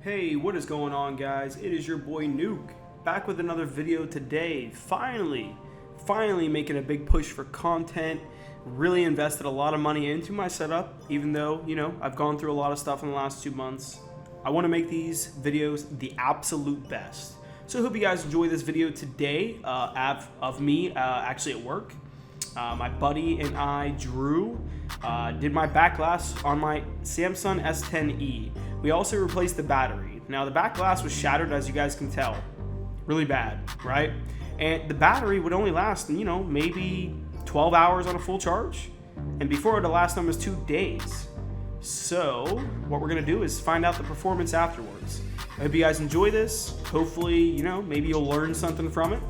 Hey, what is going on, guys? It is your boy Nuke, back with another video today. Finally making a big push for content. Really invested a lot of money into my setup, even though, I've gone through a lot of stuff in the last 2 months. I want to make these videos the absolute best. So I hope you guys enjoy this video today of me actually at work. My buddy and I, Drew, did my back glass on my Samsung S10e. We also replaced the battery. Now the back glass was shattered, as you guys can tell. Really bad, right? And the battery would only last, maybe 12 hours on a full charge. And before the last time was 2 days. So what we're gonna do is find out the performance afterwards. I hope you guys enjoy this. Hopefully, maybe you'll learn something from it.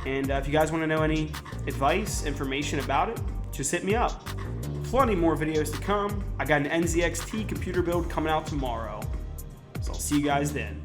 And if you guys want to know any advice, information about it, just hit me up. Plenty more videos to come. I got an NZXT computer build coming out tomorrow. So I'll see you guys then.